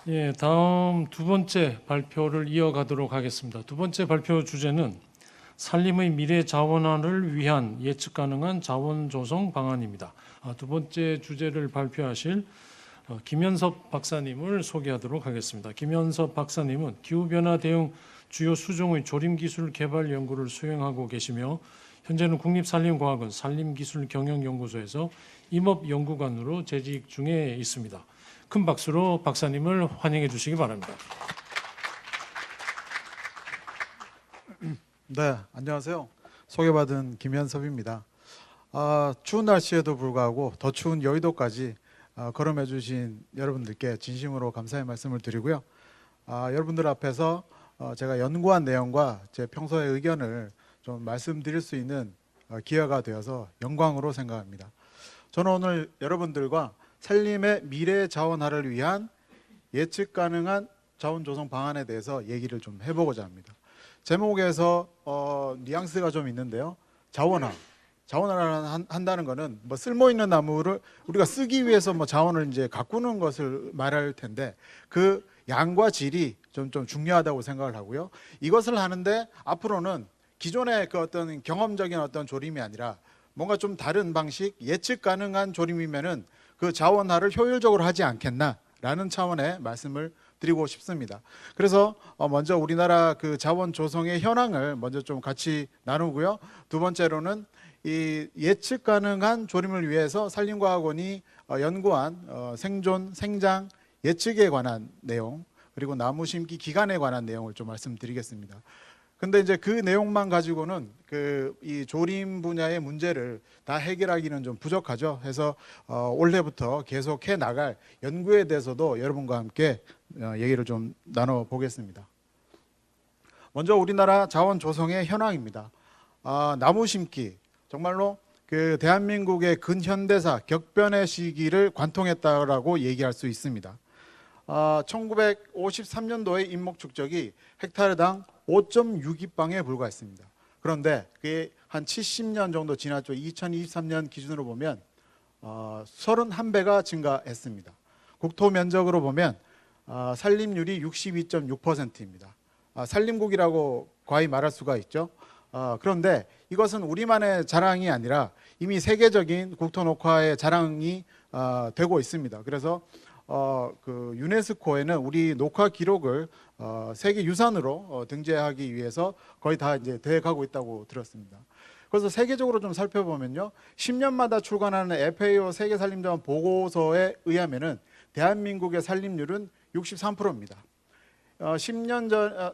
예, 다음 두 번째 발표를 이어가도록 하겠습니다. 두 번째 발표 주제는 산림의 미래 자원화를 위한 예측 가능한 자원 조성 방안입니다. 두 번째 주제를 발표하실 김현섭 박사님을 소개하도록 하겠습니다. 김현섭 박사님은 기후변화 대응 주요 수종의 조림 기술 개발 연구를 수행하고 계시며 현재는 국립산림과학원 산림기술경영연구소에서 임업연구관으로 재직 중에 있습니다. 큰 박수로 박사님을 환영해 주시기 바랍니다. 네, 안녕하세요. 소개받은 김현섭입니다. 추운 날씨에도 불구하고 더 추운 여의도까지 걸음해 주신 여러분들께 진심으로 감사의 말씀을 드리고요. 여러분들 앞에서 제가 연구한 내용과 제 평소의 의견을 좀 말씀드릴 수 있는 기회가 되어서 영광으로 생각합니다. 저는 오늘 여러분들과 산림의 미래 자원화를 위한 예측 가능한 자원 조성 방안에 대해서 얘기를 좀 해보고자 합니다. 제목에서 뉘앙스가 좀 있는데요. 자원화를 한다는 것은 뭐 쓸모 있는 나무를 우리가 쓰기 위해서 뭐 자원을 이제 가꾸는 것을 말할 텐데 그 양과 질이 좀 중요하다고 생각을 하고요. 이것을 하는데 앞으로는 기존의 그 어떤 경험적인 어떤 조림이 아니라 뭔가 좀 다른 방식, 예측 가능한 조림이면은 그 자원화를 효율적으로 하지 않겠나라는 차원의 말씀을 드리고 싶습니다. 그래서 먼저 우리나라 그 자원 조성의 현황을 먼저 좀 같이 나누고요. 두 번째로는 이 예측 가능한 조림을 위해서 산림과학원이 연구한 생존, 생장 예측에 관한 내용, 그리고 나무 심기 기간에 관한 내용을 좀 말씀드리겠습니다. 근데 이제 그 내용만 가지고는 이 조림 분야의 문제를 다 해결하기는 좀 부족하죠. 해서 올해부터 계속해 나갈 연구에 대해서도 여러분과 함께 얘기를 좀 나눠 보겠습니다. 먼저 우리나라 자원 조성의 현황입니다. 나무 심기 정말로 그 대한민국의 근현대사 격변의 시기를 관통했다라고 얘기할 수 있습니다. 1953년도의 인목 축적이 헥타르당 5.62방에 불과했습니다. 그런데 그게 한 70년 정도 지났죠. 2023년 기준으로 보면 31배가 증가했습니다. 국토 면적으로 보면 산림률이 62.6%입니다. 산림국이라고 과히 말할 수가 있죠. 그런데 이것은 우리만의 자랑이 아니라 이미 세계적인 국토 녹화의 자랑이 되고 있습니다. 그래서 그 유네스코에는 우리 녹화 기록을 세계 유산으로 등재하기 위해서 거의 다 이제 돼가고 있다고 들었습니다. 그래서 세계적으로 좀 살펴보면요, 10년마다 출간하는 FAO 세계 산림자원 보고서에 의하면은 대한민국의 산림률은 63%입니다. 10년 전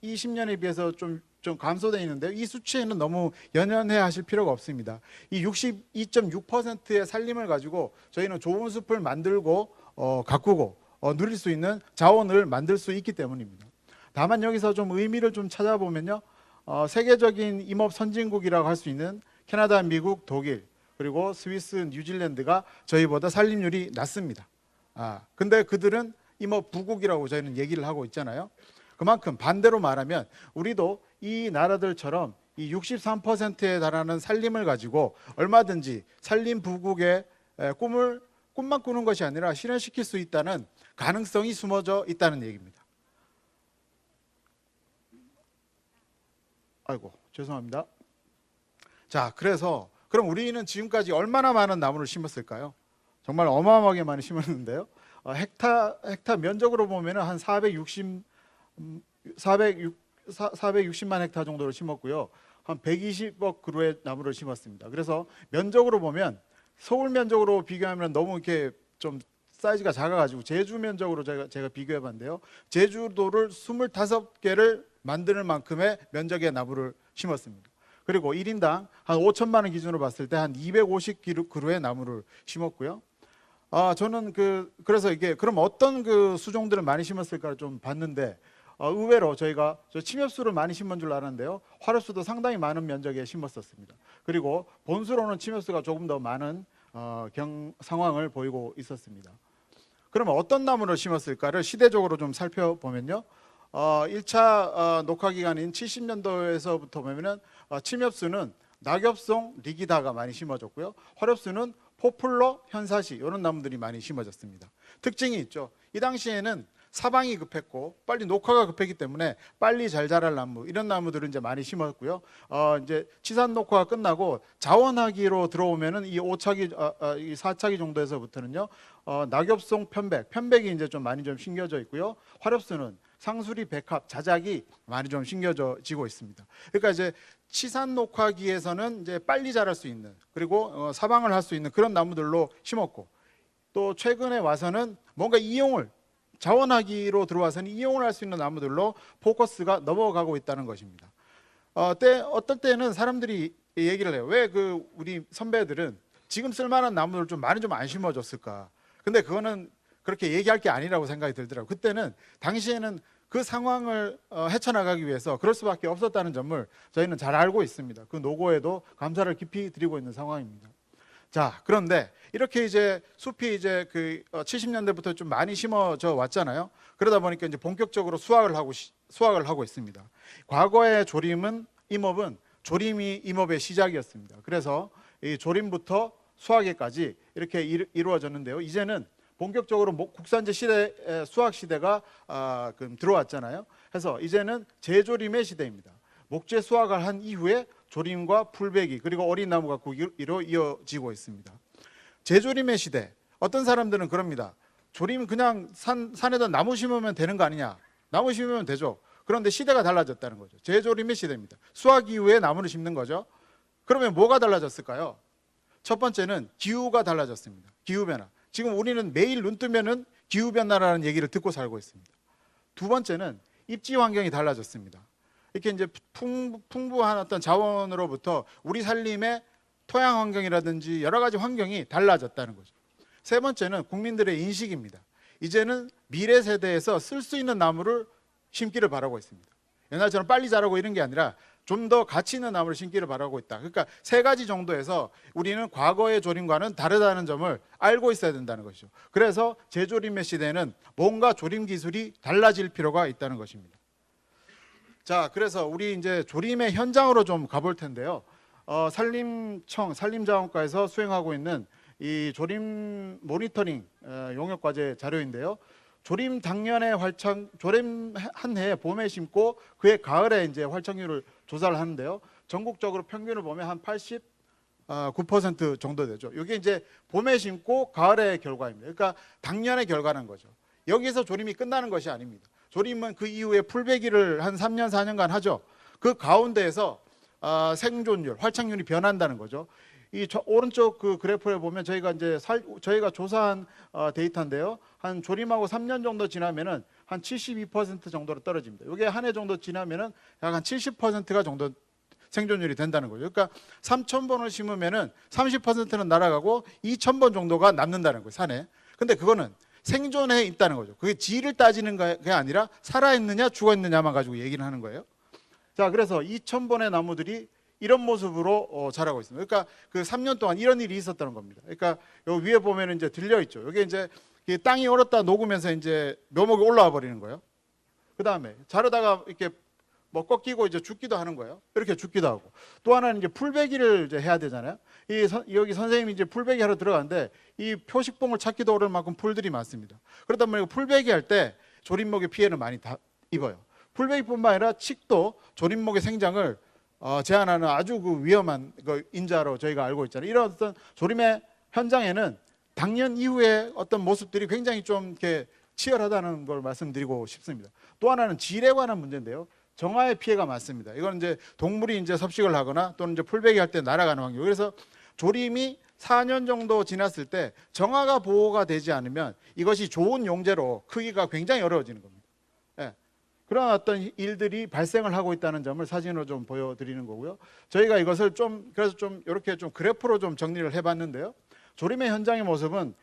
20년에 비해서 좀 감소되어 있는데 이 수치에는 너무 연연해 하실 필요가 없습니다. 이 62.6%의 산림을 가지고 저희는 좋은 숲을 만들고 가꾸고 누릴 수 있는 자원을 만들 수 있기 때문입니다. 다만 여기서 좀 의미를 좀 찾아보면요, 세계적인 임업 선진국이라고 할 수 있는 캐나다, 미국, 독일, 그리고 스위스, 뉴질랜드가 저희보다 산림률이 낮습니다. 근데 그들은 임업 부국이라고 저희는 얘기를 하고 있잖아요. 그만큼 반대로 말하면 우리도 이 나라들처럼 이 63%에 달하는 산림을 가지고 얼마든지 산림 부국의 꿈만 꾸는 것이 아니라 실현시킬 수 있다는 가능성이 숨어져 있다는 얘기입니다. 아이고, 죄송합니다. 자, 그래서 그럼 우리는 지금까지 얼마나 많은 나무를 심었을까요? 정말 어마어마하게 많이 심었는데요. 헥타 면적으로 보면 한 460만 헥타 정도를 심었고요. 한 120억 그루의 나무를 심었습니다. 그래서 면적으로 보면 서울 면적으로 비교하면 너무 이렇게 좀 사이즈가 작아가지고 제주 면적으로 제가 비교해봤는데요. 제주도를 25개를 만드는 만큼의 면적의 나무를 심었습니다. 그리고 1인당 한 5천만 원 기준으로 봤을 때 한 250그루의 나무를 심었고요. 저는 그래서 이게 그럼 어떤 그 수종들을 많이 심었을까를 좀 봤는데 의외로 저희가 침엽수를 많이 심은 줄 알았는데요, 화렵수도 상당히 많은 면적에 심었었습니다. 그리고 본수로는 침엽수가 조금 더 많은 상황을 보이고 있었습니다. 그러면 어떤 나무를 심었을까를 시대적으로 좀 살펴보면요, 1차 녹화 기간인 70년도에서부터 보면은 침엽수는 낙엽송, 리기다가 많이 심어졌고요. 화렵수는 포플러, 현사시 이런 나무들이 많이 심어졌습니다. 특징이 있죠. 이 당시에는 사방이 급했고 빨리 녹화가 급했기 때문에 빨리 잘 자랄 나무, 이런 나무들을 이제 많이 심었고요. 이제 치산 녹화가 끝나고 자원하기로 들어오면은 이 5차기, 이 4차기 정도에서부터는요, 낙엽송 편백이 이제 좀 많이 좀 심겨져 있고요. 화렵수는 상수리, 백합, 자작이 많이 좀 심겨지고 있습니다. 그러니까 이제 치산 녹화기에서는 이제 빨리 자랄 수 있는, 그리고 사방을 할 수 있는 그런 나무들로 심었고, 또 최근에 와서는 뭔가 이용을 자원하기로 들어와서는 이용을 할 수 있는 나무들로 포커스가 넘어가고 있다는 것입니다. 어떨 때는 사람들이 얘기를 해요. 왜 그 우리 선배들은 지금 쓸만한 나무를 좀 많이 좀 안 심어줬을까? 근데 그거는 그렇게 얘기할 게 아니라고 생각이 들더라고요. 그때는 당시에는 그 상황을 헤쳐나가기 위해서 그럴 수밖에 없었다는 점을 저희는 잘 알고 있습니다. 그 노고에도 감사를 깊이 드리고 있는 상황입니다. 자, 그런데 이렇게 이제 숲이 이제 그 70년대부터 좀 많이 심어져 왔잖아요. 그러다 보니까 이제 본격적으로 수확을 하고 있습니다. 과거의 임업은 조림이 임업의 시작이었습니다. 그래서 이 조림부터 수확에까지 이렇게 이루어졌는데요. 이제는 본격적으로 국산재 시대, 수확 시대가 들어왔잖아요. 그래서 이제는 재조림의 시대입니다. 목재 수확을 한 이후에 조림과 풀베기, 그리고 어린 나무가 고기로 이어지고 있습니다. 재조림의 시대. 어떤 사람들은 그럽니다. 조림 그냥 산에다 나무 심으면 되는 거 아니냐. 나무 심으면 되죠. 그런데 시대가 달라졌다는 거죠. 재조림의 시대입니다. 수확 이후에 나무를 심는 거죠. 그러면 뭐가 달라졌을까요? 첫 번째는 기후가 달라졌습니다. 기후변화. 지금 우리는 매일 눈 뜨면은 기후변화라는 얘기를 듣고 살고 있습니다. 두 번째는 입지 환경이 달라졌습니다. 이렇게 이제 풍부한 어떤 자원으로부터 우리 살림의 토양 환경이라든지 여러 가지 환경이 달라졌다는 거죠. 세 번째는 국민들의 인식입니다. 이제는 미래 세대에서 쓸 수 있는 나무를 심기를 바라고 있습니다. 옛날처럼 빨리 자라고 이런 게 아니라 좀 더 가치 있는 나무를 심기를 바라고 있다. 그러니까 세 가지 정도에서 우리는 과거의 조림과는 다르다는 점을 알고 있어야 된다는 것이죠. 그래서 재조림의 시대에는 뭔가 조림 기술이 달라질 필요가 있다는 것입니다. 자, 그래서 우리 이제 조림의 현장으로 좀 가볼 텐데요. 산림자원과에서 수행하고 있는 이 조림 모니터링 용역 과제 자료인데요. 조림 한 해 봄에 심고 그해 가을에 이제 활착률을 조사를 하는데요. 전국적으로 평균을 보면 한 89% 정도 되죠. 이게 이제 봄에 심고 가을의 결과입니다. 그러니까 당년의 결과는 거죠. 여기서 조림이 끝나는 것이 아닙니다. 조림은 그 이후에 풀베기를 한 3년, 4년간 하죠. 그 가운데에서 생존율, 활착률이 변한다는 거죠. 이 오른쪽 그 그래프에 보면 저희가 조사한 데이터인데요. 한 조림하고 3년 정도 지나면은 한 72% 정도로 떨어집니다. 이게 한 해 정도 지나면은 약 한 70%가 정도 생존율이 된다는 거죠. 그러니까 3,000번을 심으면은 30%는 날아가고 2,000번 정도가 남는다는 거예요, 산에. 근데 그거는 생존해 있다는 거죠. 그게 질을 따지는 게 아니라 살아있느냐 죽어있느냐만 가지고 얘기를 하는 거예요. 자, 그래서 2,000번의 나무들이 이런 모습으로 자라고 있습니다. 그러니까 그 3년 동안 이런 일이 있었다는 겁니다. 그러니까 여기 위에 보면 이제 들려 있죠. 여기 이제 땅이 얼었다 녹으면서 이제 묘목이 올라와 버리는 거예요. 그 다음에 자르다가 이렇게 뭐 꺾이고 이제 죽기도 하는 거예요. 이렇게 죽기도 하고. 또 하나는 이제 풀베기를 이제 해야 되잖아요. 여기 선생님이 이제 풀베기 하러 들어가는데 이 표식봉을 찾기도 어려울 만큼 풀들이 많습니다. 그러다 보니까 풀베기 할 때 조림목의 피해를 많이 입어요. 풀베기뿐만 아니라 칡도 조림목의 생장을 제한하는 아주 그 위험한 인자로 저희가 알고 있잖아요. 이런 어떤 조림의 현장에는 당년 이후에 어떤 모습들이 굉장히 좀 이렇게 치열하다는 걸 말씀드리고 싶습니다. 또 하나는 질에 관한 문제인데요. 정화의 피해가 많습니다. 이건 이제 동물이 이제 섭식을 하거나 또는 이제 풀베기 할 때 날아가는 환경. 그래서 조림이 4년 정도 지났을 때 정화가 보호가 되지 않으면 이것이 좋은 용재로 크기가 굉장히 어려워지는 겁니다. 예. 그런 어떤 일들이 발생을 하고 있다는 점을 사진으로 좀 보여드리는 거고요. 저희가 이것을 그래서 이렇게 그래프로 좀 정리를 해봤는데요. 조림의 현장의 모습은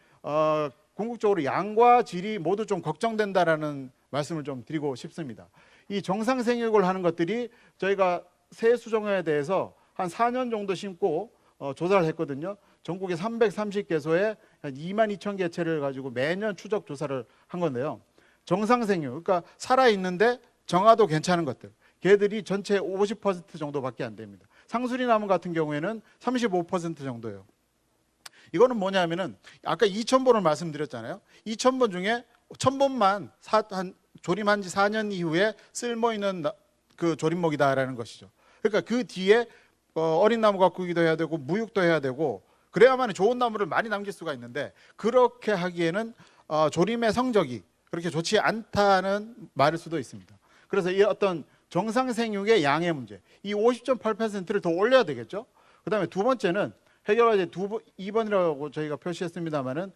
궁극적으로 양과 질이 모두 좀 걱정된다라는 말씀을 좀 드리고 싶습니다. 이 정상 생육을 하는 것들이 저희가 새 수종에 대해서 한 4년 정도 심고 조사를 했거든요. 전국에 330개소에 한 22,000개체를 가지고 매년 추적 조사를 한 건데요. 정상 생육, 그러니까 살아있는데 정화도 괜찮은 것들, 개들이 전체 50% 정도밖에 안 됩니다. 상수리 나무 같은 경우에는 35% 정도예요. 이거는 뭐냐면은 아까 2,000번을 말씀드렸잖아요. 2,000번 중에 1,000번만 조림한 지 4년 이후에 쓸모 있는 그 조림목이다라는 것이죠. 그러니까 그 뒤에 어린 나무 가꾸기도 해야 되고 무육도 해야 되고 그래야만 좋은 나무를 많이 남길 수가 있는데 그렇게 하기에는 조림의 성적이 그렇게 좋지 않다는 말일 수도 있습니다. 그래서 이 어떤 정상생육의 양의 문제, 이 50.8%를 더 올려야 되겠죠. 그다음에 두 번째는 해결하지 2번이라고 저희가 표시했습니다만은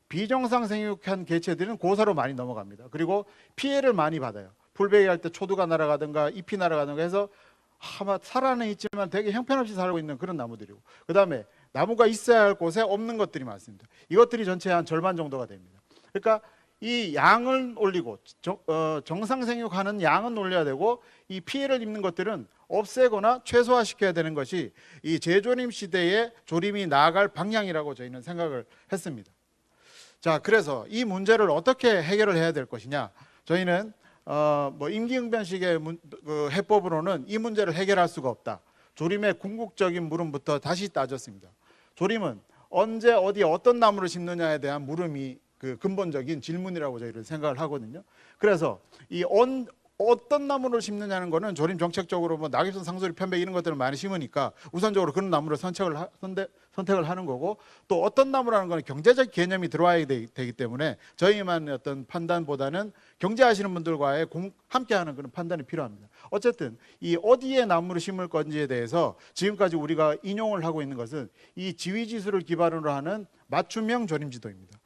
비정상 생육한 개체들은 고사로 많이 넘어갑니다. 그리고 피해를 많이 받아요. 풀베기 할 때 초두가 날아가든가 잎이 날아가든가 해서 아마 살아는 있지만 되게 형편없이 살고 있는 그런 나무들이고, 그 다음에 나무가 있어야 할 곳에 없는 것들이 많습니다. 이것들이 전체의 한 절반 정도가 됩니다. 그러니까 이 양을 올리고 정상 생육하는 양은 올려야 되고 이 피해를 입는 것들은 없애거나 최소화시켜야 되는 것이 이 재조림 시대의 조림이 나아갈 방향이라고 저희는 생각을 했습니다. 자, 그래서 이 문제를 어떻게 해결을 해야 될 것이냐? 저희는 뭐 임기응변식의 그 해법으로는 이 문제를 해결할 수가 없다. 조림의 궁극적인 물음부터 다시 따졌습니다. 조림은 언제 어디 어떤 나무를 심느냐에 대한 물음이 그 근본적인 질문이라고 저희는 생각을 하거든요. 그래서 이 어떤 나무를 심느냐는 거는 조림 정책적으로 뭐 낙엽선, 상수리, 편백 이런 것들을 많이 심으니까 우선적으로 그런 나무를 선택을 하는 거고, 또 어떤 나무라는 거는 경제적 개념이 들어와야 되기 때문에 저희만 어떤 판단보다는 경제하시는 분들과의 함께하는 그런 판단이 필요합니다. 어쨌든 이 어디에 나무를 심을 건지에 대해서 지금까지 우리가 인용을 하고 있는 것은 이 지위지수를 기반으로 하는 맞춤형 조림지도입니다.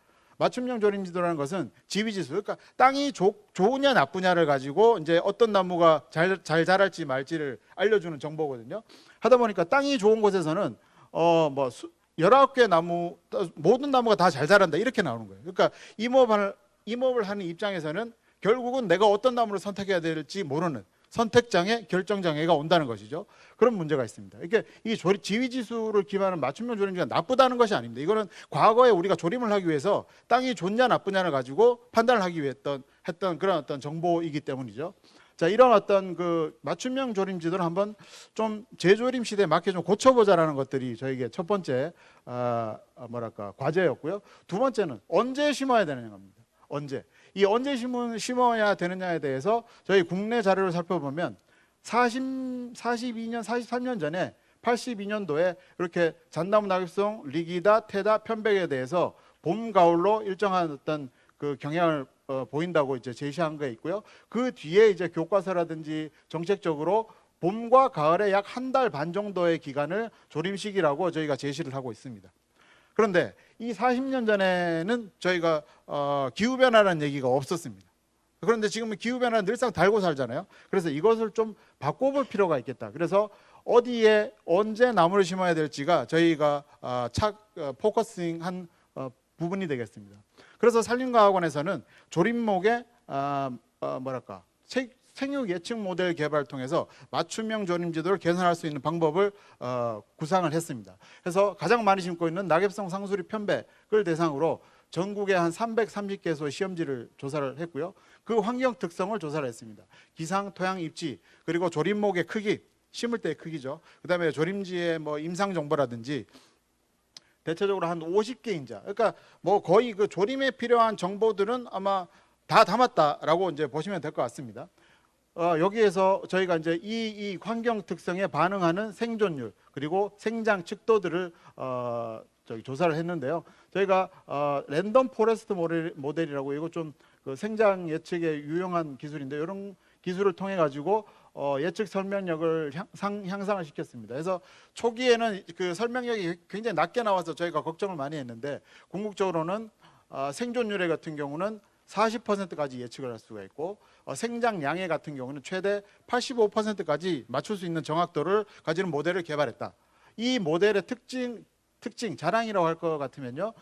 맞춤형 조림지도라는 것은 지위지수, 그러니까 땅이 좋으냐 나쁘냐를 가지고 이제 어떤 나무가 잘 자랄지 말지를 알려주는 정보거든요. 하다 보니까 땅이 좋은 곳에서는 뭐 19개 나무 모든 나무가 다 잘 자란다 이렇게 나오는 거예요. 그러니까 임업을 하는 입장에서는 결국은 내가 어떤 나무를 선택해야 될지 모르는 선택장애, 결정장애가 온다는 것이죠. 그런 문제가 있습니다. 이게 이 지위지수를 기반한 맞춤형 조림지가 나쁘다는 것이 아닙니다. 이거는 과거에 우리가 조림을 하기 위해서 땅이 좋냐 나쁘냐를 가지고 판단을 하기 위해 했던 그런 어떤 정보이기 때문이죠. 자, 이런 어떤 그 맞춤형 조림지도를 한번 좀 재조림 시대에 맞게 좀 고쳐보자라는 것들이 저에게 첫 번째 과제였고요. 두 번째는 언제 심어야 되느냐 겁니다. 언제 심어야 되느냐에 대해서 저희 국내 자료를 살펴보면 42년, 43년 전에 82년도에 이렇게 잣나무, 낙엽송, 리기다, 테다, 편백에 대해서 봄, 가을로 일정한 어떤 그 경향을 보인다고 이제 제시한 게 있고요. 그 뒤에 이제 교과서라든지 정책적으로 봄과 가을에 약 한 달 반 정도의 기간을 조림시기라고 저희가 제시를 하고 있습니다. 그런데 이 40년 전에는 저희가 기후변화라는 얘기가 없었습니다. 그런데 지금은 기후변화는 늘상 달고 살잖아요. 그래서 이것을 좀 바꿔볼 필요가 있겠다. 그래서 어디에 언제 나무를 심어야 될지가 저희가 포커싱한 부분이 되겠습니다. 그래서 산림과학원에서는 조림목의 생육 예측 모델 개발을 통해서 맞춤형 조림 지도를 개선할 수 있는 방법을 구상을 했습니다. 그래서 가장 많이 심고 있는 낙엽성, 상수리, 편백을 대상으로 전국에 한 330개소 시험지를 조사를 했고요. 그 환경 특성을 조사를 했습니다. 기상, 토양, 입지, 그리고 조림목의 크기, 심을 때의 크기죠. 그다음에 조림지의 뭐 임상 정보라든지 대체적으로 한 50개인자. 그러니까 뭐 거의 그 조림에 필요한 정보들은 아마 다 담았다라고 이제 보시면 될 것 같습니다. 여기에서 저희가 이제 이 환경 특성에 반응하는 생존율 그리고 생장 척도들을 조사를 했는데요. 저희가 랜덤 포레스트 모델이라고 이거 좀 그 생장 예측에 유용한 기술인데 이런 기술을 통해 가지고 예측 설명력을 향상을 시켰습니다. 그래서 초기에는 그 설명력이 굉장히 낮게 나와서 저희가 걱정을 많이 했는데 궁극적으로는 생존율에 같은 경우는 40%까지 예측을 할 수가 있고 생장량의 같은 경우는 최대 85%까지 맞출 수 있는 정확도를 가지는 모델을 개발했다. 이 모델의 특징 자랑이라고 할 것 같으면요,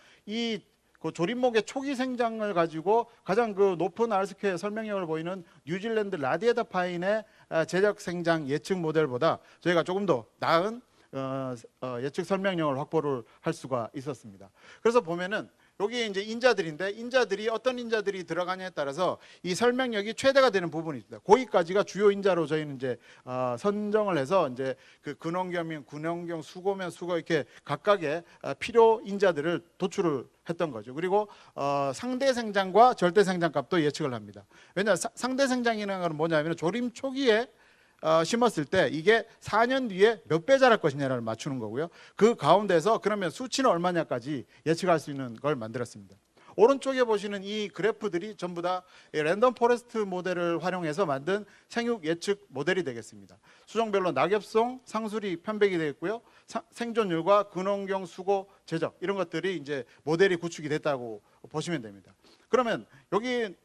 그 조림목의 초기 생장을 가지고 가장 그 높은 R스퀘어 설명력을 보이는 뉴질랜드 라디에다 파인의 제적 생장 예측 모델보다 저희가 조금 더 나은 예측 설명력을 확보를 할 수가 있었습니다. 그래서 보면은 여기 이제 인자들인데 인자들이 어떤 인자들이 들어가냐에 따라서 이 설명력이 최대가 되는 부분이 있습니다. 거기까지가 주요 인자로 저희는 이제 선정을 해서 이제 그 근원경이면 근원경, 수고면 수고 이렇게 각각의 필요 인자들을 도출을 했던 거죠. 그리고 상대 생장과 절대 생장 값도 예측을 합니다. 왜냐 상대 생장이라는 건 뭐냐면 조림 초기에 심었을 때 이게 4년 뒤에 몇 배 자랄 것이냐를 맞추는 거고요. 그 가운데서 그러면 수치는 얼마냐까지 예측할 수 있는 걸 만들었습니다. 오른쪽에 보시는 이 그래프들이 전부 다 랜덤 포레스트 모델을 활용해서 만든 생육 예측 모델이 되겠습니다. 수종별로 낙엽송, 상수리 편백이 되겠고요. 생존율과 근원경, 수고, 제적 이런 것들이 이제 모델이 구축이 됐다고 보시면 됩니다. 그러면 여기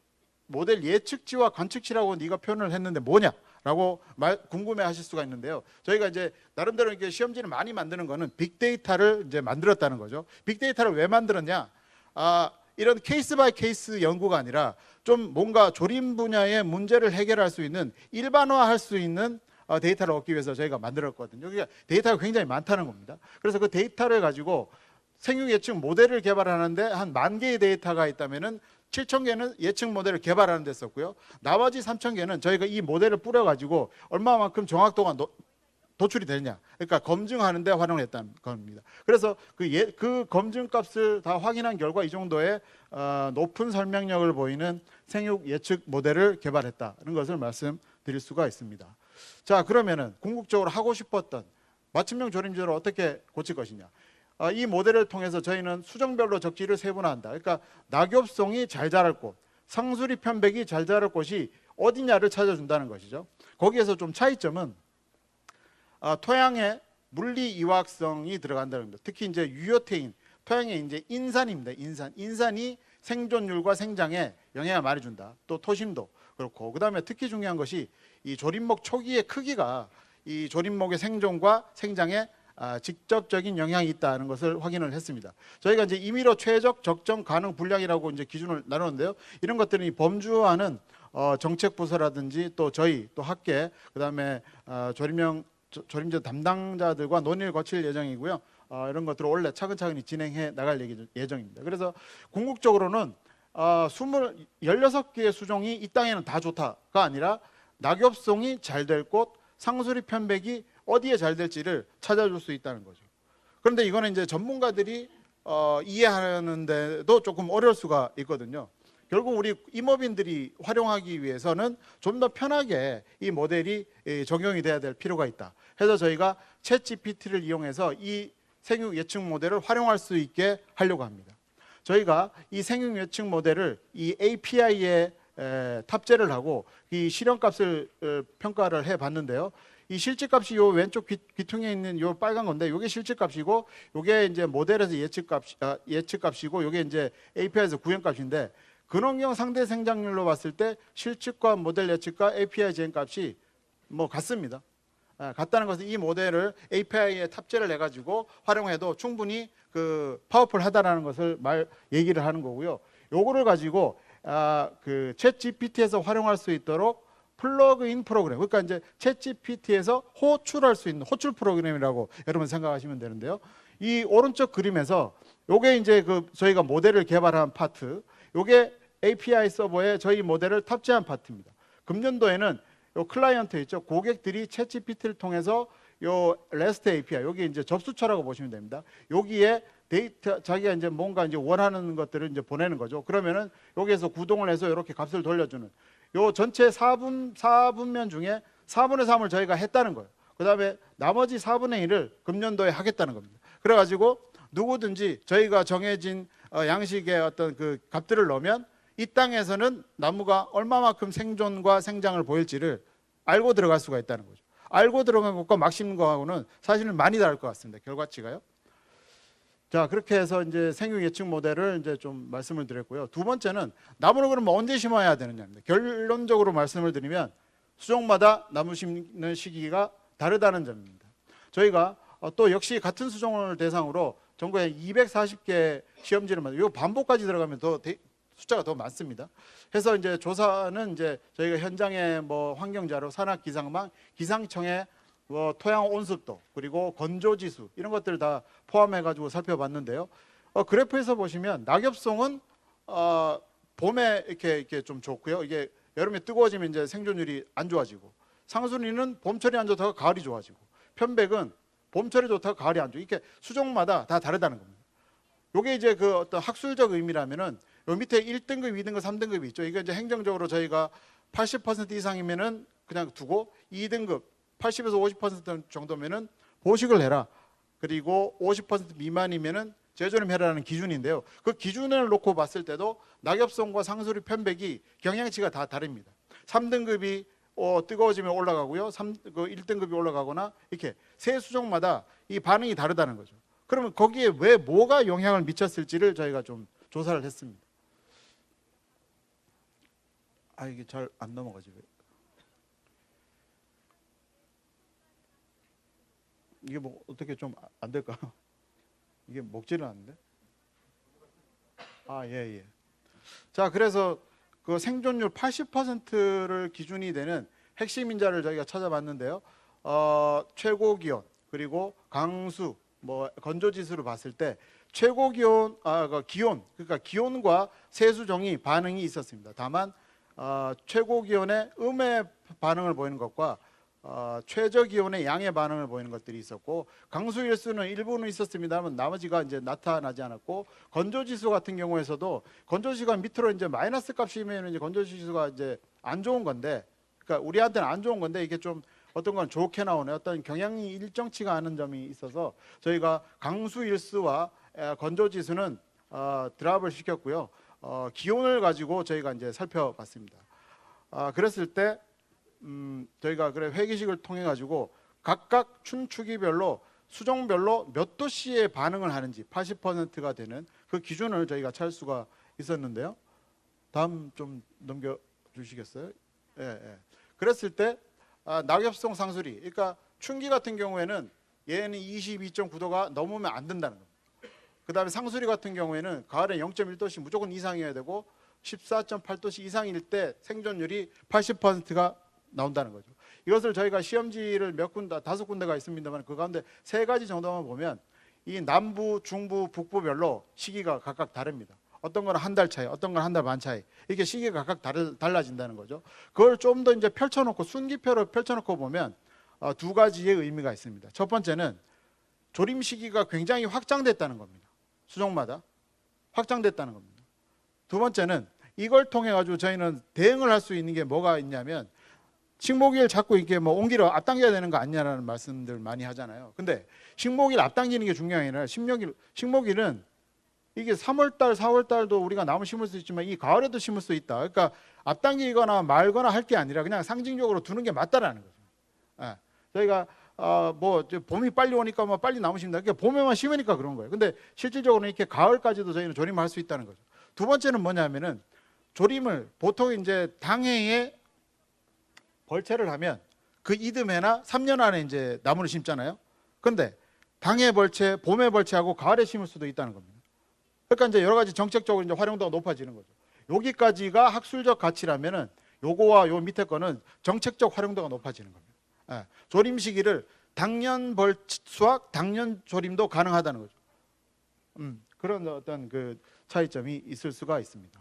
모델 예측치와 관측치라고 네가 표현을 했는데 뭐냐? 라고 궁금해하실 수가 있는데요. 저희가 이제 나름대로 이렇게 시험지를 많이 만드는 거는 빅데이터를 이제 만들었다는 거죠. 빅데이터를 왜 만들었냐? 이런 케이스 바이 케이스 연구가 아니라 좀 뭔가 조림 분야의 문제를 해결할 수 있는 일반화할 수 있는 데이터를 얻기 위해서 저희가 만들었거든요. 그러니까 데이터가 굉장히 많다는 겁니다. 그래서 그 데이터를 가지고 생육 예측 모델을 개발하는데 한 10,000개의 데이터가 있다면은 7,000개는 예측 모델을 개발하는 데 썼고요. 나머지 3,000개는 저희가 이 모델을 뿌려가지고 얼마만큼 정확도가 도출이 되느냐. 그러니까 검증하는 데 활용했다는 겁니다. 그래서 그 검증 값을 다 확인한 결과 이 정도의 높은 설명력을 보이는 생육 예측 모델을 개발했다는 것을 말씀드릴 수가 있습니다. 자, 그러면은 궁극적으로 하고 싶었던 맞춤형 조림제를 어떻게 고칠 것이냐. 이 모델을 통해서 저희는 수종별로 적지를 세분화한다. 그러니까 낙엽송이 잘 자랄 곳, 상수리 편백이 잘 자랄 곳이 어디냐를 찾아준다는 것이죠. 거기에서 좀 차이점은 토양에 물리 이화학성이 들어간다는 겁니다. 특히 이제 유효태인, 토양에 이제 인산입니다. 인산이 생존율과 생장에 영향을 많이 준다. 또 토심도 그렇고, 그다음에 특히 중요한 것이 이 조림목 초기의 크기가 이 조림목의 생존과 생장에 직접적인 영향이 있다는 것을 확인을 했습니다. 저희가 이제 임의로 최적 적정 가능 분량이라고 이제 기준을 나누는데요. 이런 것들은 범주하는 정책 부서라든지 또 저희 또 학계 그다음에 조림제 담당자들과 논의를 거칠 예정이고요. 이런 것들을 원래 차근차근히 진행해 나갈 예정입니다. 그래서 궁극적으로는 16개의 수종이 이 땅에는 다 좋다가 아니라 낙엽송이 잘 될 곳, 상수리 편백이 어디에 잘 될지를 찾아줄 수 있다는 거죠. 그런데 이거는 이제 전문가들이 이해하는데도 조금 어려울 수가 있거든요. 결국 우리 임업인들이 활용하기 위해서는 좀 더 편하게 이 모델이 적용이 돼야 될 필요가 있다. 해서 저희가 챗GPT를 이용해서 이 생육 예측 모델을 활용할 수 있게 하려고 합니다. 저희가 이 생육 예측 모델을 이 API에 탑재를 하고 이 실현값을 평가를 해봤는데요. 이 실질값이 요 왼쪽 귀퉁이에 있는 요 빨간 건데 요게 실질값이고 요게 이제 모델에서 예측값이고 요게 이제 API에서 구현값인데 근원경 상대 생장률로 봤을 때 실측과 모델 예측과 API 지행값이 뭐 같습니다. 같다는 것은 이 모델을 API에 탑재를 해가지고 활용해도 충분히 그 파워풀하다라는 것을 얘기를 하는 거고요. 요거를 가지고 그 챗GPT에서 활용할 수 있도록 플러그인 프로그램, 그러니까 이제 챗GPT에서 호출할 수 있는 호출 프로그램이라고 여러분 생각하시면 되는데요. 이 오른쪽 그림에서 요게 이제 그 저희가 모델을 개발한 파트, 요게 API 서버에 저희 모델을 탑재한 파트입니다. 금년도에는 요 클라이언트 있죠. 고객들이 챗GPT를 통해서 요 REST API, 여기 이제 접수처라고 보시면 됩니다. 여기에 데이터 자기가 이제 뭔가 이제 원하는 것들을 이제 보내는 거죠. 그러면은 여기에서 구동을 해서 이렇게 값을 돌려주는 요 전체 4분면 중에 4분의 3을 저희가 했다는 거예요. 그다음에 나머지 4분의 1을 금년도에 하겠다는 겁니다. 그래가지고 누구든지 저희가 정해진 양식의 어떤 그 값들을 넣으면 이 땅에서는 나무가 얼마만큼 생존과 생장을 보일지를 알고 들어갈 수가 있다는 거죠. 알고 들어간 것과 막 심는 거하고는 사실은 많이 다를 것 같습니다. 결과치가요. 자, 그렇게 해서 이제 생육 예측 모델을 이제 좀 말씀을 드렸고요. 두 번째는 나무를 그러면 언제 심어야 되느냐입니다. 결론적으로 말씀을 드리면 수종마다 나무 심는 시기가 다르다는 점입니다. 저희가 또 역시 같은 수종을 대상으로 전국에 240개 시험지를 만들고 반복까지 들어가면 더 숫자가 더 많습니다. 해서 이제 조사는 이제 저희가 현장에 뭐 환경자료, 산학기상망, 기상청의 뭐 토양 온습도 그리고 건조지수 이런 것들을 다 포함해 가지고 살펴봤는데요. 그래프에서 보시면 낙엽송은 봄에 이렇게 좀 좋고요. 이게 여름에 뜨거워지면 이제 생존율이 안 좋아지고, 상순이는 봄철이 안 좋다가 가을이 좋아지고, 편백은 봄철이 좋다가 가을이 안 좋고, 이렇게 수종마다 다 다르다는 겁니다. 요게 이제 그 어떤 학술적 의미라면은 요 밑에 1등급, 2등급, 3등급이 있죠. 이게 이제 행정적으로 저희가 80% 이상이면은 그냥 두고, 2등급 80에서 50% 정도면은 보식을 해라. 그리고 50% 미만이면은 재조림해라는 기준인데요. 그 기준을 놓고 봤을 때도 낙엽송과 상수리, 편백이 경향치가 다 다릅니다. 3등급이 뜨거워지면 올라가고요. 1등급이 올라가거나, 이렇게 세 수종마다 이 반응이 다르다는 거죠. 그러면 거기에 왜 뭐가 영향을 미쳤을지를 저희가 좀 조사를 했습니다. 이게 잘 안 넘어가지 왜? 이게 뭐 어떻게 좀 안 될까? 이게 먹지는 않는데? 예. 자, 그래서 그 생존율 80%를 기준이 되는 핵심 인자를 저희가 찾아봤는데요. 최고 기온, 그리고 강수, 뭐 건조 지수를 봤을 때 최고 기온, 그러니까 기온과 세수종이 반응이 있었습니다. 다만 최고 기온의 음의 반응을 보이는 것과 최저 기온의 양의 반응을 보이는 것들이 있었고, 강수 일수는 일부는 있었습니다만 나머지가 이제 나타나지 않았고, 건조 지수 같은 경우에서도 건조 지수가 밑으로 이제 마이너스 값이면 이제 건조 지수가 이제 안 좋은 건데, 그러니까 우리한테는 안 좋은 건데, 이게 좀 어떤 건 좋게 나오네, 어떤 경향이 일정치가 않은 점이 있어서 저희가 강수 일수와 건조 지수는 드랍을 시켰고요. 기온을 가지고 저희가 이제 살펴봤습니다. 그랬을 때 저희가 그래 회기식을 통해 가지고 각각 춘추기별로 수종별로 몇 도씨의 반응을 하는지 80%가 되는 그 기준을 저희가 찾을 수가 있었는데요. 다음 좀 넘겨 주시겠어요? 예. 그랬을 때 낙엽송 상수리, 그러니까 춘기 같은 경우에는 얘는 22.9도가 넘으면 안 된다는 겁니다. 그 다음에 상수리 같은 경우에는 가을에 0.1도씨 무조건 이상이어야 되고, 14.8도씨 이상일 때 생존율이 80%가 나온다는 거죠. 이것을 저희가 시험지를 몇 군데, 5군데가 있습니다만 그 가운데 3가지 정도만 보면 이 남부, 중부, 북부별로 시기가 각각 다릅니다. 어떤 건 한 달 차이, 어떤 건 한 달 반 차이, 이렇게 시기가 각각 달라진다는 거죠. 그걸 좀 더 이제 펼쳐놓고 순기표로 펼쳐놓고 보면 2가지의 의미가 있습니다. 첫 번째는 조림 시기가 굉장히 확장됐다는 겁니다. 수종마다 확장됐다는 겁니다. 두 번째는 이걸 통해 가지고 저희는 대응을 할 수 있는 게 뭐가 있냐면, 식목일 자꾸 이렇게 뭐 옮기러 앞당겨야 되는 거 아니냐라는 말씀들 많이 하잖아요. 근데 식목일 앞당기는 게 중요한 게 아니라 식목일은 이게 3월달, 4월달도 우리가 나무 심을 수 있지만 이 가을에도 심을 수 있다. 그러니까 앞당기거나 말거나 할 게 아니라 그냥 상징적으로 두는 게 맞다라는 거죠. 예. 저희가 뭐 봄이 빨리 오니까 뭐 빨리 나무 심는다. 그러니까 봄에만 심으니까 그런 거예요. 근데 실질적으로는 이렇게 가을까지도 저희는 조림을 할 수 있다는 거죠. 두 번째는 뭐냐면은 조림을 보통 이제 당해에 벌채를 하면 그 이듬해나 3년 안에 이제 나무를 심잖아요. 근데 당해 벌채, 봄에 벌채하고 가을에 심을 수도 있다는 겁니다. 그러니까 이제 여러 가지 정책적으로 이제 활용도가 높아지는 거죠. 여기까지가 학술적 가치라면은 요거와 요 밑에 거는 정책적 활용도가 높아지는 겁니다. 예. 조림 시기를 당년 수확, 당년 조림도 가능하다는 거죠. 그런 어떤 그 차이점이 있을 수가 있습니다.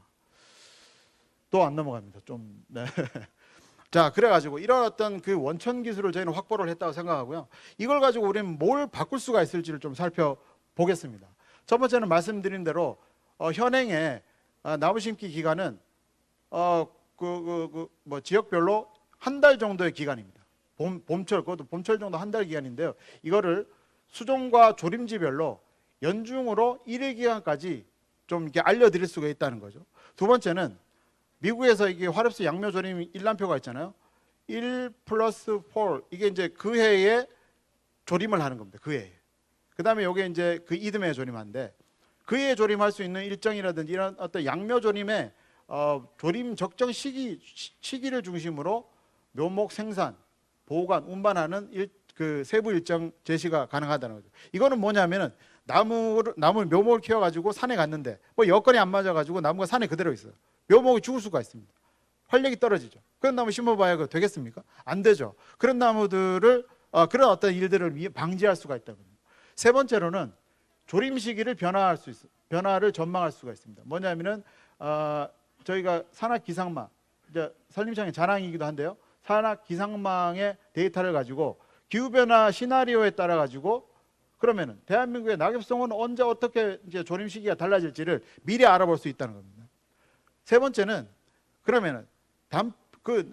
또 안 넘어갑니다. 좀 네. 자, 그래가지고 이런 어떤 그 원천 기술을 저희는 확보를 했다고 생각하고요. 이걸 가지고 우리는 뭘 바꿀 수가 있을지를 좀 살펴보겠습니다. 첫 번째는 말씀드린 대로 현행의 나무 심기 기간은 뭐 지역별로 한 달 정도의 기간입니다. 봄철, 그것도 봄철 정도 한 달 기간인데요. 이거를 수종과 조림지별로 연중으로 1회 기간까지 좀 이렇게 알려드릴 수가 있다는 거죠. 두 번째는 미국에서 이게 화렵수 양묘조림 일람표가 있잖아요. 1 플러스 4, 이게 이제 그 해에 조림을 하는 겁니다. 그 해에. 그 다음에 이게 이제 그 이듬해 조림한데, 그 해에 조림할 수 있는 일정이라든지 이런 어떤 양묘조림의 조림 적정 시기를 중심으로 묘목 생산, 보관, 운반하는 그 세부 일정 제시가 가능하다는 거죠. 이거는 뭐냐면은 나무를 묘목을 키워가지고 산에 갔는데 뭐 여건이 안 맞아가지고 나무가 산에 그대로 있어요. 묘목이 죽을 수가 있습니다. 활력이 떨어지죠. 그런 나무 심어봐야 그거 되겠습니까? 안 되죠. 그런 나무들을 그런 어떤 일들을 방지할 수가 있다는 겁니다. 세 번째로는 조림 시기를 변화를 전망할 수가 있습니다. 뭐냐면은 저희가 산악 기상망, 이제 산림청의 자랑이기도 한데요. 산악 기상망의 데이터를 가지고 기후 변화 시나리오에 따라 가지고 그러면은 대한민국의 낙엽송은 언제 어떻게 이제 조림 시기가 달라질지를 미리 알아볼 수 있다는 겁니다. 세 번째는 그러면은 그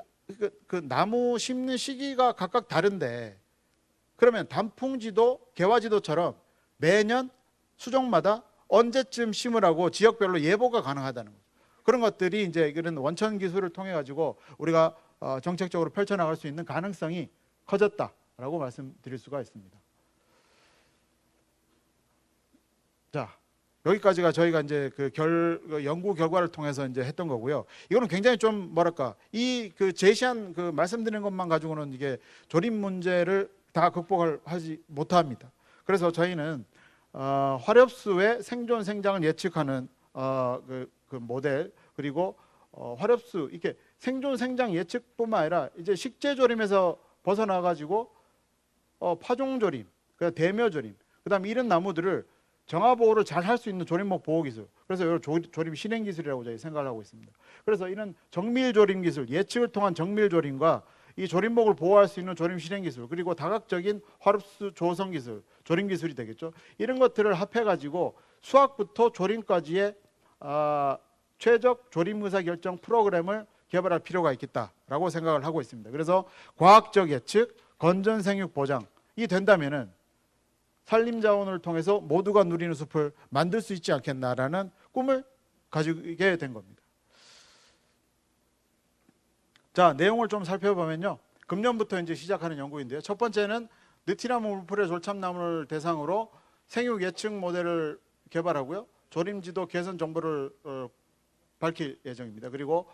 나무 심는 시기가 각각 다른데 그러면 단풍지도 개화지도처럼 매년 수종마다 언제쯤 심으라고 지역별로 예보가 가능하다는 거죠. 그런 것들이 이제 이런 원천 기술을 통해 가지고 우리가 정책적으로 펼쳐나갈 수 있는 가능성이 커졌다라고 말씀드릴 수가 있습니다. 자, 여기까지가 저희가 이제 그 연구 결과를 통해서 이제 했던 거고요. 이거는 굉장히 좀 뭐랄까 이 그 제시한 그 말씀드린 것만 가지고는 이게 조림 문제를 다 극복을 하지 못합니다. 그래서 저희는 화렵수의 생존 생장을 예측하는 그 모델 그리고 화렵수 이렇게 생존 생장 예측뿐만 아니라 이제 식재 조림에서 벗어나 가지고 파종 조림, 그다음 대묘 조림, 그다음 이런 나무들을 정화 보호를 잘 할 수 있는 조림목 보호 기술. 그래서 이걸 조림 실행 기술이라고 저희 생각을 하고 있습니다. 그래서 이런 정밀 조림 기술, 예측을 통한 정밀 조림과 이 조림목을 보호할 수 있는 조림 실행 기술, 그리고 다각적인 화릅수 조성 기술, 조림 기술이 되겠죠. 이런 것들을 합해 가지고 수학부터 조림까지의 최적 조림 의사 결정 프로그램을 개발할 필요가 있겠다라고 생각을 하고 있습니다. 그래서 과학적 예측, 건전 생육 보장이 된다면은 산림자원을 통해서 모두가 누리는 숲을 만들 수 있지 않겠나라는 꿈을 가지게 된 겁니다. 자, 내용을 좀 살펴보면요. 금년부터 이제 시작하는 연구인데요. 첫 번째는 느티나무 물풀의 졸참나무를 대상으로 생육 예측 모델을 개발하고요. 조림지도 개선 정보를 밝힐 예정입니다. 그리고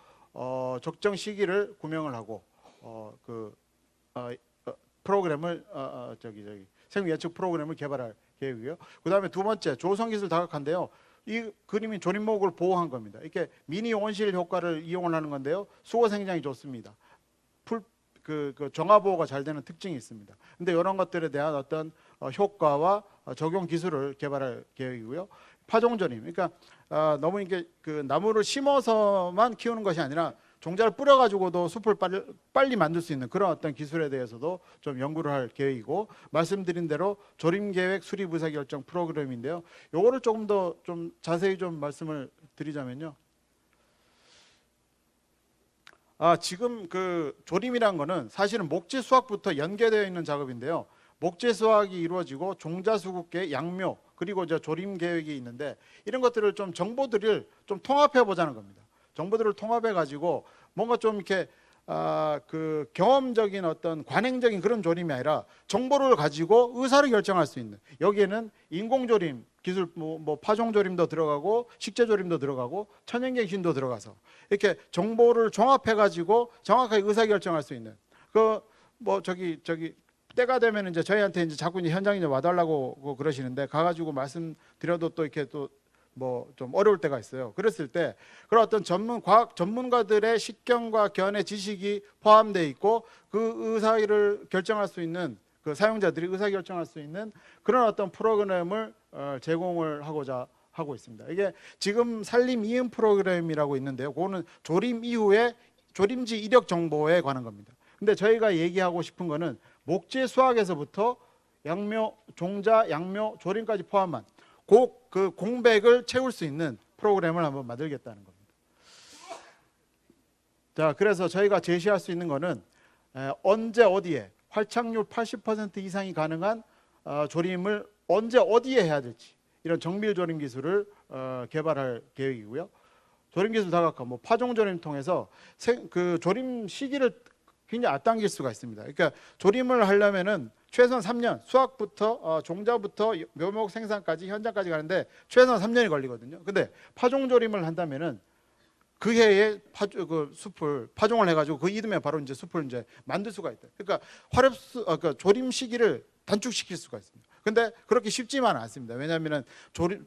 적정 시기를 구명을 하고 프로그램을 생육 예측 프로그램을 개발할 계획이고요. 그다음에 두 번째 조성 기술 다각화인데요. 이 그림이 조림목을 보호한 겁니다. 이렇게 미니 온실 효과를 이용을 하는 건데요. 수호 생장이 좋습니다. 정화 보호가 잘 되는 특징이 있습니다. 근데 이런 것들에 대한 어떤 효과와 적용 기술을 개발할 계획이고요. 파종 조림, 그러니까 너무 이게 그 나무를 심어서만 키우는 것이 아니라 종자를 뿌려가지고도 숲을 빨리 만들 수 있는 그런 어떤 기술에 대해서도 좀 연구를 할 계획이고, 말씀드린 대로 조림계획 수립 의사결정 프로그램인데요. 요거를 조금 더 좀 자세히 좀 말씀을 드리자면요. 지금 그 조림이란 거는 사실은 목재 수확부터 연계되어 있는 작업인데요. 목재 수확이 이루어지고 종자 수국계, 양묘, 그리고 이제 조림 계획이 있는데 이런 것들을 좀 정보들을 좀 통합해 보자는 겁니다. 정보들을 통합해 가지고 뭔가 좀 이렇게 그 경험적인 어떤 관행적인 그런 조림이 아니라 정보를 가지고 의사를 결정할 수 있는, 여기에는 인공조림 기술 뭐 파종조림도 들어가고 식재조림도 들어가고 천연갱신도 들어가서 이렇게 정보를 종합해 가지고 정확하게 의사결정할 수 있는 때가 되면 이제 저희한테 이제 자꾸 이제 현장에 와달라고 그러시는데 가가지고 말씀드려도 또 이렇게 또 뭐 좀 어려울 때가 있어요. 그랬을 때 그런 어떤 과학 전문가들의 식견과 견해 지식이 포함되어 있고 그 의사를 결정할 수 있는 그 사용자들이 의사 결정할 수 있는 그런 어떤 프로그램을 제공을 하고자 하고 있습니다. 이게 지금 산림 이음 프로그램이라고 있는데요. 그거는 조림 이후에 조림지 이력 정보에 관한 겁니다. 근데 저희가 얘기하고 싶은 거는 목재 수확에서부터 양묘, 종자, 양묘, 조림까지 포함한 그 공백을 채울 수 있는 프로그램을 한번 만들겠다는 겁니다. 자, 그래서 저희가 제시할 수 있는 거는 언제 어디에 활착률 80% 이상이 가능한 조림을 언제 어디에 해야 될지, 이런 정밀 조림 기술을 개발할 계획이고요. 조림 기술 다각화, 파종 조림 통해서 그 조림 시기를 굉장히 앞당길 수가 있습니다. 그러니까 조림을 하려면은 최소한 3년, 수확부터 종자부터 묘목 생산까지 현장까지 가는데 최소한 3년이 걸리거든요. 근데 파종 조림을 한다면은 그 해에 숲을 파종을 해가지고 그 이듬해 바로 이제 숲을 이제 만들 수가 있다. 그러니까 그러니까 조림 시기를 단축시킬 수가 있습니다. 근데 그렇게 쉽지만은 않습니다. 왜냐하면은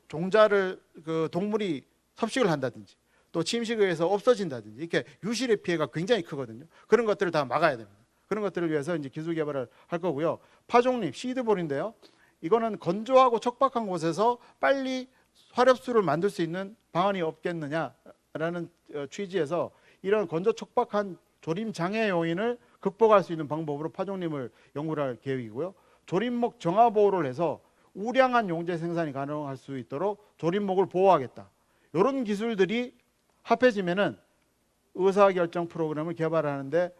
종자를 그 동물이 섭식을 한다든지 또 침식에 의해서 없어진다든지 이렇게 유실의 피해가 굉장히 크거든요. 그런 것들을 다 막아야 됩니다. 그런 것들을 위해서 이제 기술 개발을 할 거고요. 파종립, 시드볼인데요. 이거는 건조하고 척박한 곳에서 빨리 화력수를 만들 수 있는 방안이 없겠느냐라는 취지에서 이런 건조 촉박한 조림 장애 요인을 극복할 수 있는 방법으로 파종림을 연구를 할 계획이고요. 조림목 정화 보호를 해서 우량한 용재 생산이 가능할 수 있도록 조림목을 보호하겠다. 이런 기술들이 합해지면은 의사결정 프로그램을 개발하는데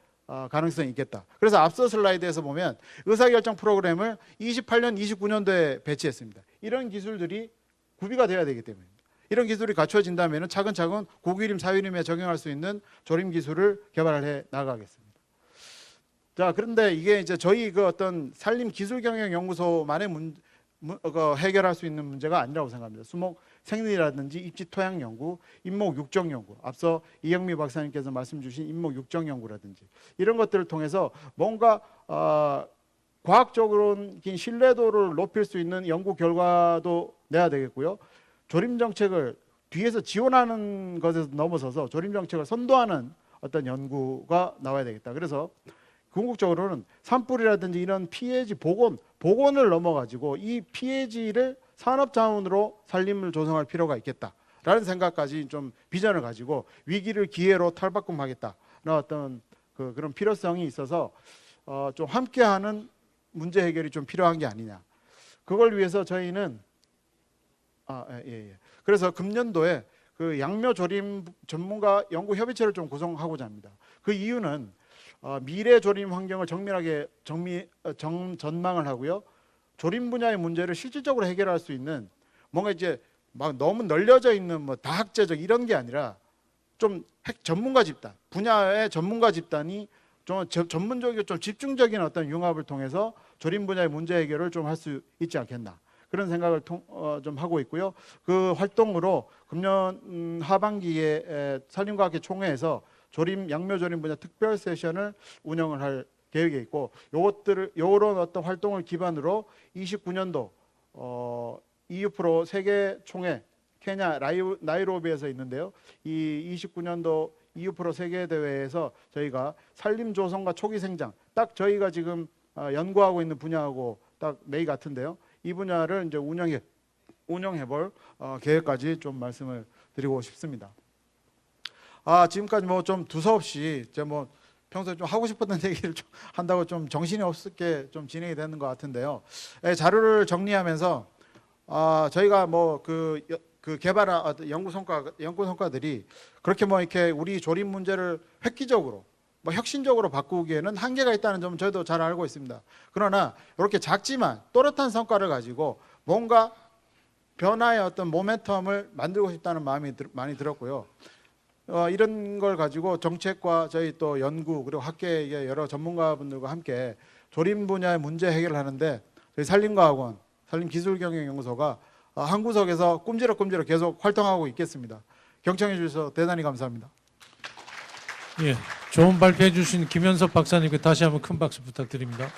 가능성이 있겠다. 그래서 앞서 슬라이드에서 보면 의사결정 프로그램을 28년, 29년도에 배치했습니다. 이런 기술들이 구비가 돼야 되기 때문입니다. 이런 기술이 갖춰진다면 차근차근 고기림, 사유림에 적용할 수 있는 조림 기술을 개발해 나가겠습니다. 자, 그런데 이게 이제 저희 그 어떤 산림 기술 경영 연구소만의 해결할 수 있는 문제가 아니라고 생각합니다. 수목 생리라든지 입지 토양 연구, 잎목 육정 연구, 앞서 이영미 박사님께서 말씀 주신 잎목 육정 연구라든지 이런 것들을 통해서 뭔가 과학적으로는 신뢰도를 높일 수 있는 연구 결과도 내야 되겠고요. 조림 정책을 뒤에서 지원하는 것에서 넘어서서 조림 정책을 선도하는 어떤 연구가 나와야 되겠다. 그래서 궁극적으로는 산불이라든지 이런 피해지 복원을 넘어가지고 이 피해지를 산업자원으로 산림을 조성할 필요가 있겠다라는 생각까지 좀 비전을 가지고 위기를 기회로 탈바꿈하겠다는 어떤 그런 필요성이 있어서 좀 함께하는 문제 해결이 좀 필요한 게 아니냐. 그걸 위해서 저희는 그래서 금년도에 그 양묘 조림 전문가 연구 협의체를 좀 구성하고자 합니다. 그 이유는 미래 조림 환경을 정밀하게 전망을 하고요. 조림 분야의 문제를 실질적으로 해결할 수 있는 뭔가 이제 막 너무 널려져 있는 뭐 다학제적 이런 게 아니라 좀 전문가 집단, 분야의 전문가 집단이 좀 전문적이고 좀 집중적인 어떤 융합을 통해서 조림 분야의 문제 해결을 좀 할 수 있지 않겠나. 그런 생각을 좀 하고 있고요. 그 활동으로 금년 하반기에 산림과학회 총회에서 양묘 조림 분야 특별 세션을 운영을 할 계획에 있고 요런 어떤 활동을 기반으로 29년도 EU 프로 세계 총회 케냐 나이로비에서 있는데요. 이 29년도 EU 프로 세계 대회에서 저희가 산림 조성과 초기 생장 딱 저희가 지금 연구하고 있는 분야하고 딱 매이 같은데요. 이 분야를 이제 운영해볼 계획까지 좀 말씀을 드리고 싶습니다. 지금까지 뭐 좀 두서없이 제가 뭐 평소에 좀 하고 싶었던 얘기를 좀 한다고 좀 정신이 없게 좀 진행이 되는 것 같은데요. 자료를 정리하면서 저희가 뭐 그 개발한 연구 성과들이 그렇게 뭐 이렇게 우리 조림 문제를 획기적으로 뭐 혁신적으로 바꾸기에는 한계가 있다는 점은 저희도 잘 알고 있습니다. 그러나 이렇게 작지만 또렷한 성과를 가지고 뭔가 변화의 어떤 모멘텀을 만들고 싶다는 마음이 많이 들었고요. 이런 걸 가지고 정책과 저희 또 연구 그리고 학계의 여러 전문가분들과 함께 조림 분야의 문제 해결을 하는데 저희 산림과학원, 산림기술경영연구소가 한 구석에서 꼼지락꼼지락 계속 활동하고 있겠습니다. 경청해 주셔서 대단히 감사합니다. 예, 좋은 발표해 주신 김현섭 박사님께 다시 한번 큰 박수 부탁드립니다.